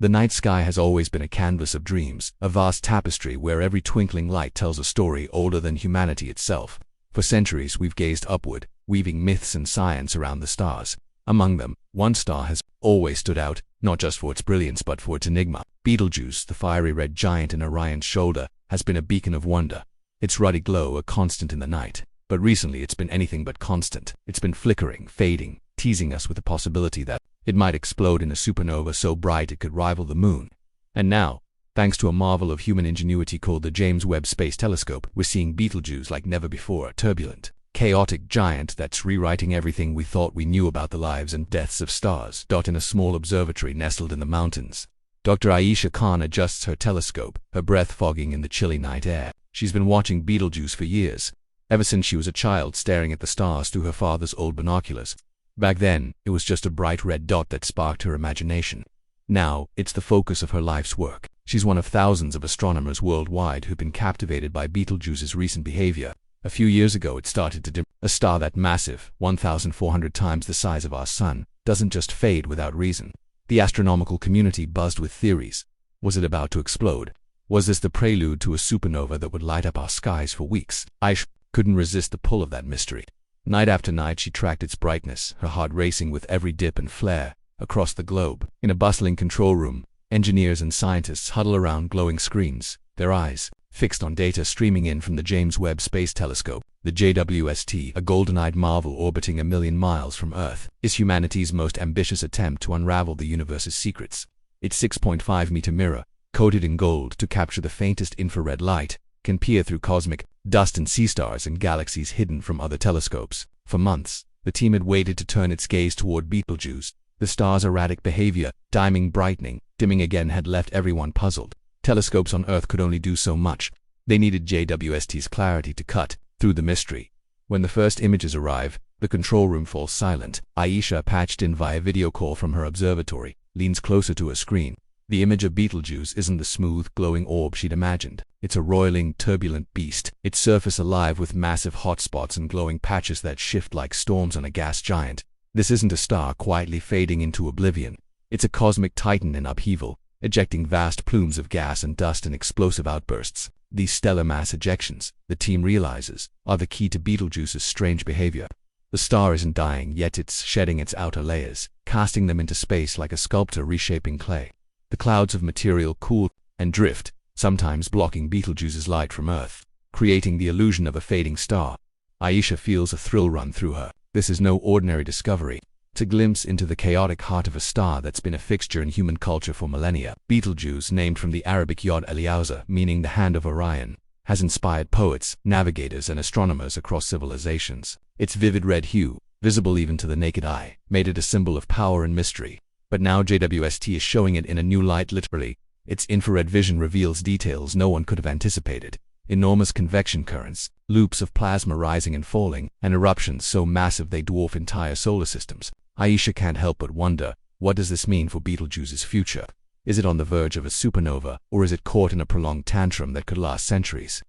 The night sky has always been a canvas of dreams, a vast tapestry where every twinkling light tells a story older than humanity itself. For centuries we've gazed upward, weaving myths and science around the stars. Among them, one star has always stood out, not just for its brilliance but for its enigma. Betelgeuse, the fiery red giant in Orion's shoulder, has been a beacon of wonder. Its ruddy glow a constant in the night. But recently it's been anything but constant. It's been flickering, fading, teasing us with the possibility that it might explode in a supernova so bright it could rival the moon. And now, thanks to a marvel of human ingenuity called the James Webb Space Telescope, we're seeing Betelgeuse like never before, a turbulent, chaotic giant that's rewriting everything we thought we knew about the lives and deaths of stars. In a small observatory nestled in the mountains, Dr. Aisha Khan adjusts her telescope, her breath fogging in the chilly night air. She's been watching Betelgeuse for years, ever since she was a child staring at the stars through her father's old binoculars. Back then, it was just a bright red dot that sparked her imagination. Now, it's the focus of her life's work. She's one of thousands of astronomers worldwide who've been captivated by Betelgeuse's recent behavior. A few years ago it started to dim. A star that massive, 1,400 times the size of our sun, doesn't just fade without reason. The astronomical community buzzed with theories. Was it about to explode? Was this the prelude to a supernova that would light up our skies for weeks? Aisha couldn't resist the pull of that mystery. Night after night she tracked its brightness, her heart racing with every dip and flare, across the globe. In a bustling control room, engineers and scientists huddle around glowing screens, their eyes fixed on data streaming in from the James Webb Space Telescope. The JWST, a golden-eyed marvel orbiting 1,000,000 miles from Earth, is humanity's most ambitious attempt to unravel the universe's secrets. Its 6.5-meter mirror, coated in gold to capture the faintest infrared light, can peer through cosmic dust and sea stars and galaxies hidden from other telescopes. For months, the team had waited to turn its gaze toward Betelgeuse. The star's erratic behavior, dimming, brightening, dimming again, had left everyone puzzled. Telescopes on Earth could only do so much. They needed JWST's clarity to cut through the mystery. When the first images arrive, the control room falls silent. Aisha, patched in via video call from her observatory, leans closer to her screen. The image of Betelgeuse isn't the smooth, glowing orb she'd imagined. It's a roiling, turbulent beast, its surface alive with massive hotspots and glowing patches that shift like storms on a gas giant. This isn't a star quietly fading into oblivion. It's a cosmic titan in upheaval, ejecting vast plumes of gas and dust in explosive outbursts. These stellar mass ejections, the team realizes, are the key to Betelgeuse's strange behavior. The star isn't dying, yet it's shedding its outer layers, casting them into space like a sculptor reshaping clay. The clouds of material cool and drift, sometimes blocking Betelgeuse's light from Earth, creating the illusion of a fading star. Aisha feels a thrill run through her. This is no ordinary discovery. It's a glimpse into the chaotic heart of a star that's been a fixture in human culture for millennia. Betelgeuse, named from the Arabic Yod Eliauza, meaning the hand of Orion, has inspired poets, navigators, and astronomers across civilizations. Its vivid red hue, visible even to the naked eye, made it a symbol of power and mystery. But now JWST is showing it in a new light. Literally, its infrared vision reveals details no one could have anticipated. Enormous convection currents, loops of plasma rising and falling, and eruptions so massive they dwarf entire solar systems. Aisha can't help but wonder, what does this mean for Betelgeuse's future? Is it on the verge of a supernova, or is it caught in a prolonged tantrum that could last centuries?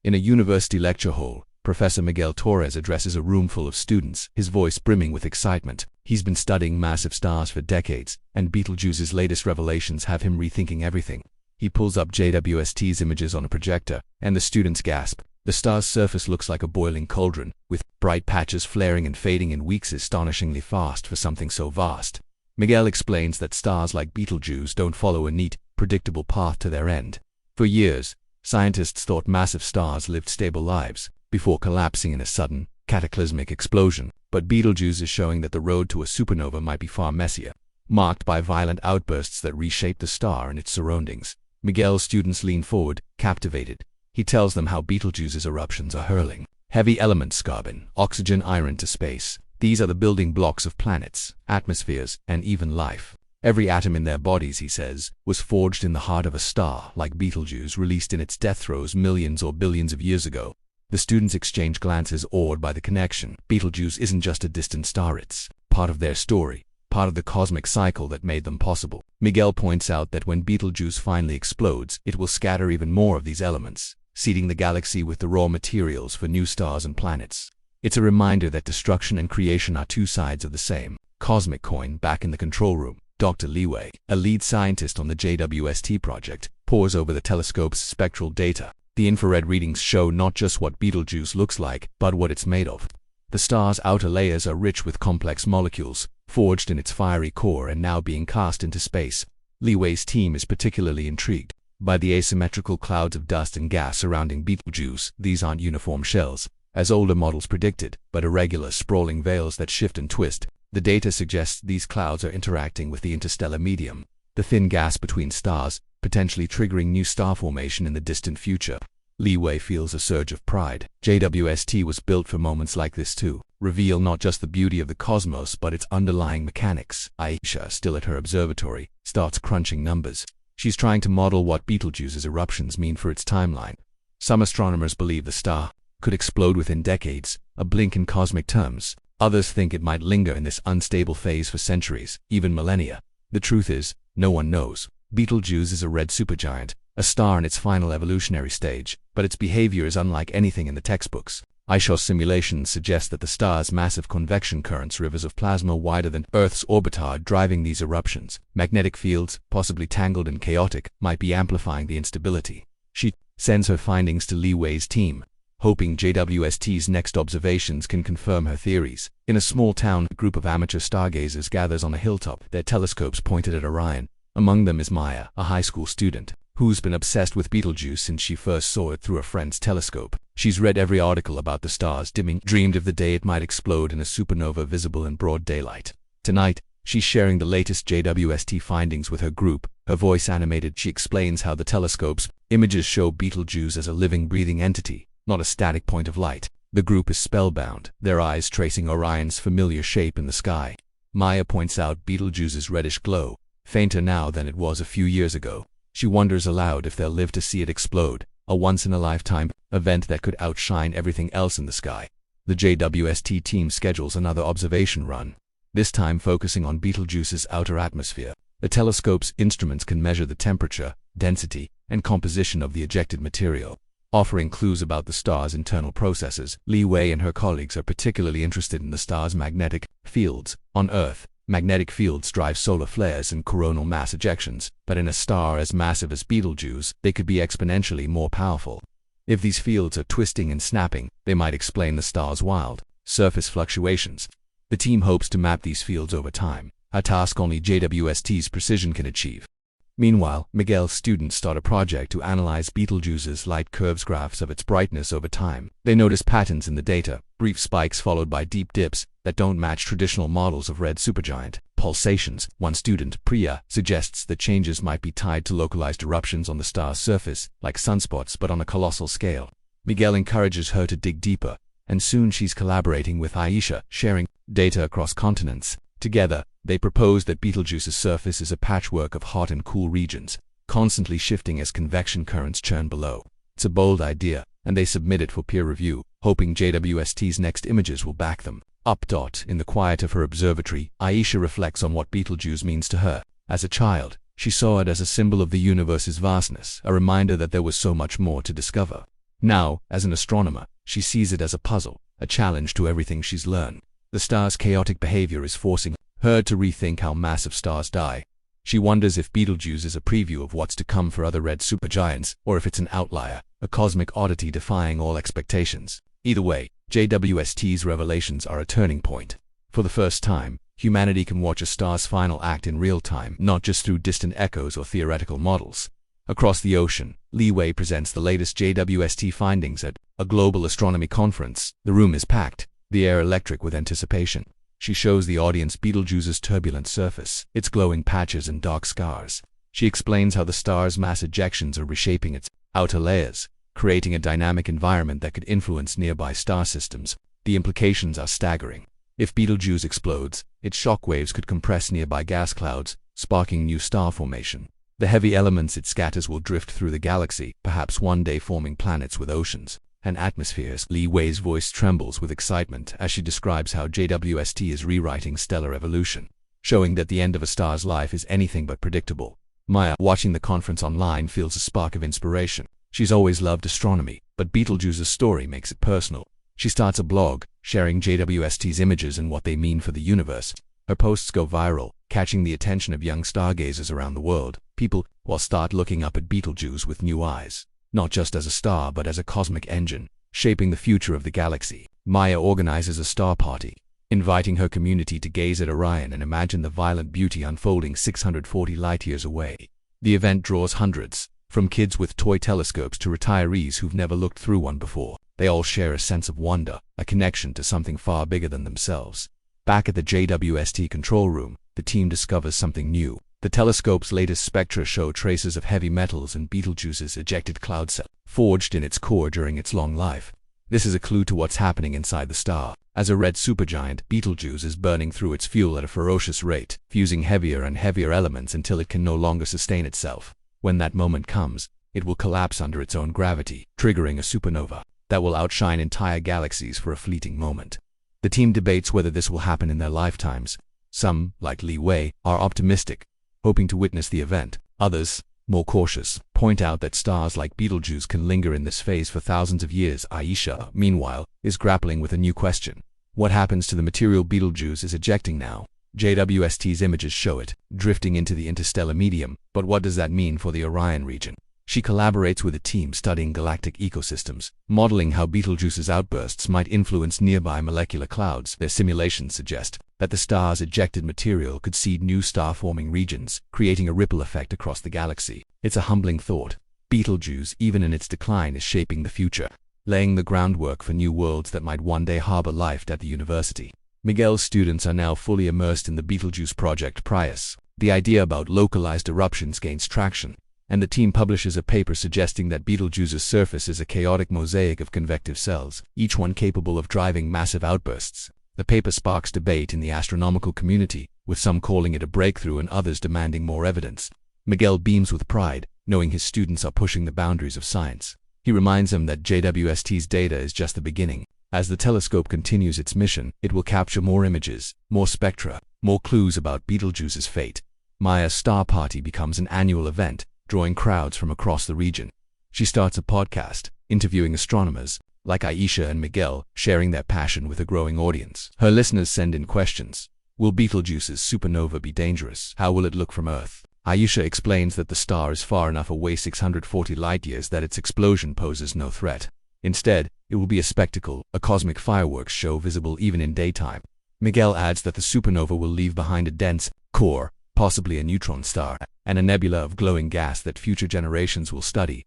In a university lecture hall, Professor Miguel Torres addresses a room full of students, his voice brimming with excitement. He's been studying massive stars for decades, and Betelgeuse's latest revelations have him rethinking everything. He pulls up JWST's images on a projector, and the students gasp. The star's surface looks like a boiling cauldron, with bright patches flaring and fading in weeks, astonishingly fast for something so vast. Miguel explains that stars like Betelgeuse don't follow a neat, predictable path to their end. For years, scientists thought massive stars lived stable lives, before collapsing in a sudden, cataclysmic explosion. But Betelgeuse is showing that the road to a supernova might be far messier, marked by violent outbursts that reshape the star and its surroundings. Miguel's students lean forward, captivated. He tells them how Betelgeuse's eruptions are hurling heavy elements, carbon, oxygen, iron, to space. These are the building blocks of planets, atmospheres, and even life. Every atom in their bodies, he says, was forged in the heart of a star like Betelgeuse, released in its death throes millions or billions of years ago. The students exchange glances, awed by the connection. Betelgeuse isn't just a distant star, it's part of their story, part of the cosmic cycle that made them possible. Miguel points out that when Betelgeuse finally explodes, it will scatter even more of these elements, seeding the galaxy with the raw materials for new stars and planets. It's a reminder that destruction and creation are two sides of the same cosmic coin. Back in the control room, Dr. Li Wei, a lead scientist on the JWST project, pores over the telescope's spectral data. The infrared readings show not just what Betelgeuse looks like, but what it's made of. The star's outer layers are rich with complex molecules, forged in its fiery core and now being cast into space. Li Wei's team is particularly intrigued by the asymmetrical clouds of dust and gas surrounding Betelgeuse. These aren't uniform shells, as older models predicted, but irregular, sprawling veils that shift and twist. The data suggests these clouds are interacting with the interstellar medium, the thin gas between stars, potentially triggering new star formation in the distant future. Li Wei feels a surge of pride. JWST was built for moments like this to reveal not just the beauty of the cosmos but its underlying mechanics. Aisha, still at her observatory, starts crunching numbers. She's trying to model what Betelgeuse's eruptions mean for its timeline. Some astronomers believe the star could explode within decades, a blink in cosmic terms. Others think it might linger in this unstable phase for centuries, even millennia. The truth is, no one knows. Betelgeuse is a red supergiant, a star in its final evolutionary stage, but its behavior is unlike anything in the textbooks. Aisha's simulations suggest that the star's massive convection currents, rivers of plasma wider than Earth's orbit, are driving these eruptions. Magnetic fields, possibly tangled and chaotic, might be amplifying the instability. She sends her findings to Li Wei's team, hoping JWST's next observations can confirm her theories. In a small town, a group of amateur stargazers gathers on a hilltop, their telescopes pointed at Orion. Among them is Maya, a high school student, who's been obsessed with Betelgeuse since she first saw it through a friend's telescope. She's read every article about the star's dimming, dreamed of the day it might explode in a supernova visible in broad daylight. Tonight, she's sharing the latest JWST findings with her group. Her voice animated, she explains how the telescope's images show Betelgeuse as a living, breathing entity, not a static point of light. The group is spellbound, their eyes tracing Orion's familiar shape in the sky. Maya points out Betelgeuse's reddish glow, fainter now than it was a few years ago. She wonders aloud if they'll live to see it explode, a once-in-a-lifetime event that could outshine everything else in the sky. The JWST team schedules another observation run, this time focusing on Betelgeuse's outer atmosphere. The telescope's instruments can measure the temperature, density, and composition of the ejected material, offering clues about the star's internal processes. Li Wei and her colleagues are particularly interested in the star's magnetic fields. On Earth, magnetic fields drive solar flares and coronal mass ejections, but in a star as massive as Betelgeuse, they could be exponentially more powerful. If these fields are twisting and snapping, they might explain the star's wild surface fluctuations. The team hopes to map these fields over time, a task only JWST's precision can achieve. Meanwhile, Miguel's students start a project to analyze Betelgeuse's light curves, graphs of its brightness over time. They notice patterns in the data, brief spikes followed by deep dips that don't match traditional models of red supergiant pulsations. One student, Priya, suggests that changes might be tied to localized eruptions on the star's surface, like sunspots but on a colossal scale. Miguel encourages her to dig deeper, and soon she's collaborating with Aisha, sharing data across continents. Together, they propose that Betelgeuse's surface is a patchwork of hot and cool regions, constantly shifting as convection currents churn below. It's a bold idea, and they submit it for peer review, hoping JWST's next images will back them up. In the quiet of her observatory, Aisha reflects on what Betelgeuse means to her. As a child, she saw it as a symbol of the universe's vastness, a reminder that there was so much more to discover. Now, as an astronomer, she sees it as a puzzle, a challenge to everything she's learned. The star's chaotic behavior is forcing her to rethink how massive stars die. She wonders if Betelgeuse is a preview of what's to come for other red supergiants, or if it's an outlier, a cosmic oddity defying all expectations. Either way, JWST's revelations are a turning point. For the first time, humanity can watch a star's final act in real time, not just through distant echoes or theoretical models. Across the ocean, Li Wei presents the latest JWST findings at a global astronomy conference. The room is packed, the air electric with anticipation. She shows the audience Betelgeuse's turbulent surface, its glowing patches and dark scars. She explains how the star's mass ejections are reshaping its outer layers, creating a dynamic environment that could influence nearby star systems. The implications are staggering. If Betelgeuse explodes, its shock waves could compress nearby gas clouds, sparking new star formation. The heavy elements it scatters will drift through the galaxy, perhaps one day forming planets with oceans and atmospheres. Li Wei's voice trembles with excitement as she describes how JWST is rewriting stellar evolution, showing that the end of a star's life is anything but predictable. Maya, watching the conference online, feels a spark of inspiration. She's always loved astronomy, but Betelgeuse's story makes it personal. She starts a blog, sharing JWST's images and what they mean for the universe. Her posts go viral, catching the attention of young stargazers around the world. People will start looking up at Betelgeuse with new eyes, not just as a star but as a cosmic engine, shaping the future of the galaxy. Maya organizes a star party, inviting her community to gaze at Orion and imagine the violent beauty unfolding 640 light-years away. The event draws hundreds, from kids with toy telescopes to retirees who've never looked through one before. They all share a sense of wonder, a connection to something far bigger than themselves. Back at the JWST control room, the team discovers something new. The telescope's latest spectra show traces of heavy metals in Betelgeuse's ejected cloud cell, forged in its core during its long life. This is a clue to what's happening inside the star. As a red supergiant, Betelgeuse is burning through its fuel at a ferocious rate, fusing heavier and heavier elements until it can no longer sustain itself. When that moment comes, it will collapse under its own gravity, triggering a supernova that will outshine entire galaxies for a fleeting moment. The team debates whether this will happen in their lifetimes. Some, like Li Wei, are optimistic, hoping to witness the event. Others, more cautious, point out that stars like Betelgeuse can linger in this phase for thousands of years. Aisha, meanwhile, is grappling with a new question. What happens to the material Betelgeuse is ejecting now? JWST's images show it, drifting into the interstellar medium, but what does that mean for the Orion region? She collaborates with a team studying galactic ecosystems, modeling how Betelgeuse's outbursts might influence nearby molecular clouds. Their simulations suggest that the star's ejected material could seed new star-forming regions, creating a ripple effect across the galaxy. It's a humbling thought. Betelgeuse, even in its decline, is shaping the future, laying the groundwork for new worlds that might one day harbor life at the university. Miguel's students are now fully immersed in the Betelgeuse Project Prius. The idea about localized eruptions gains traction, and the team publishes a paper suggesting that Betelgeuse's surface is a chaotic mosaic of convective cells, each one capable of driving massive outbursts. The paper sparks debate in the astronomical community, with some calling it a breakthrough and others demanding more evidence. Miguel beams with pride, knowing his students are pushing the boundaries of science. He reminds them that JWST's data is just the beginning. As the telescope continues its mission, it will capture more images, more spectra, more clues about Betelgeuse's fate. Maya's star party becomes an annual event, drawing crowds from across the region. She starts a podcast, interviewing astronomers, like Aisha and Miguel, sharing their passion with a growing audience. Her listeners send in questions. Will Betelgeuse's supernova be dangerous? How will it look from Earth? Aisha explains that the star is far enough away, 640 light-years, that its explosion poses no threat. Instead, it will be a spectacle, a cosmic fireworks show visible even in daytime. Miguel adds that the supernova will leave behind a dense core, possibly a neutron star, and a nebula of glowing gas that future generations will study.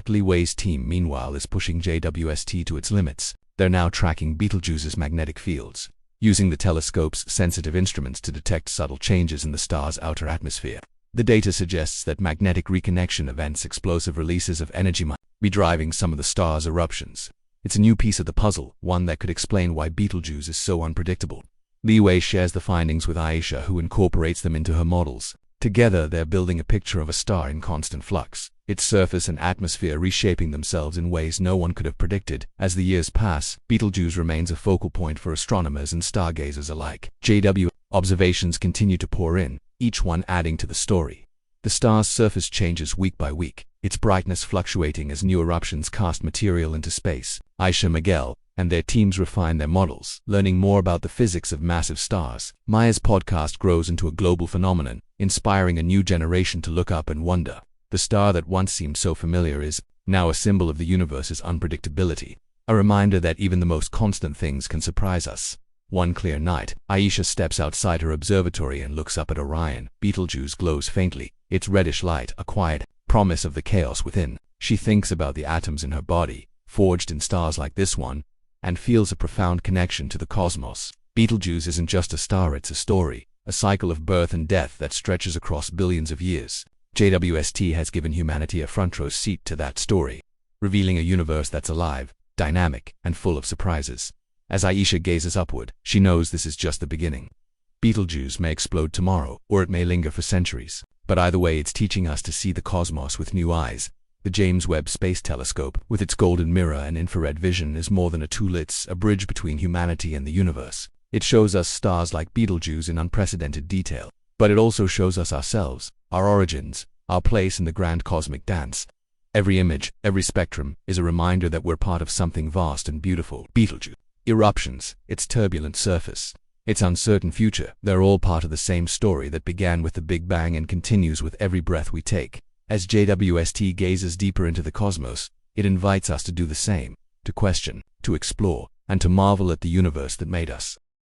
Li Wei's team, meanwhile, is pushing JWST to its limits. They're now tracking Betelgeuse's magnetic fields, using the telescope's sensitive instruments to detect subtle changes in the star's outer atmosphere. The data suggests that magnetic reconnection events, explosive releases of energy, might be driving some of the star's eruptions. It's a new piece of the puzzle, one that could explain why Betelgeuse is so unpredictable. Li Wei shares the findings with Aisha, who incorporates them into her models. Together, they're building a picture of a star in constant flux, its surface and atmosphere reshaping themselves in ways no one could have predicted. As the years pass, Betelgeuse remains a focal point for astronomers and stargazers alike. JW observations continue to pour in, each one adding to the story. The star's surface changes week by week, its brightness fluctuating as new eruptions cast material into space. Aisha, Miguel, and their teams refine their models, learning more about the physics of massive stars. Maya's podcast grows into a global phenomenon, inspiring a new generation to look up and wonder. The star that once seemed so familiar is now a symbol of the universe's unpredictability, a reminder that even the most constant things can surprise us. One clear night, Aisha steps outside her observatory and looks up at Orion. Betelgeuse glows faintly, its reddish light a quiet promise of the chaos within. She thinks about the atoms in her body, forged in stars like this one, and feels a profound connection to the cosmos. Betelgeuse isn't just a star, it's a story, a cycle of birth and death that stretches across billions of years. JWST has given humanity a front-row seat to that story, revealing a universe that's alive, dynamic, and full of surprises. As Aisha gazes upward, she knows this is just the beginning. Betelgeuse may explode tomorrow, or it may linger for centuries, but either way it's teaching us to see the cosmos with new eyes. The James Webb Space Telescope, with its golden mirror and infrared vision, is more than a tool, it's a bridge between humanity and the universe. It shows us stars like Betelgeuse in unprecedented detail, but it also shows us ourselves, our origins, our place in the grand cosmic dance. Every image, every spectrum, is a reminder that we're part of something vast and beautiful. Betelgeuse eruptions, its turbulent surface, its uncertain future. They're all part of the same story that began with the Big Bang and continues with every breath we take. As JWST gazes deeper into the cosmos, it invites us to do the same, to question, to explore, and to marvel at the universe that made us.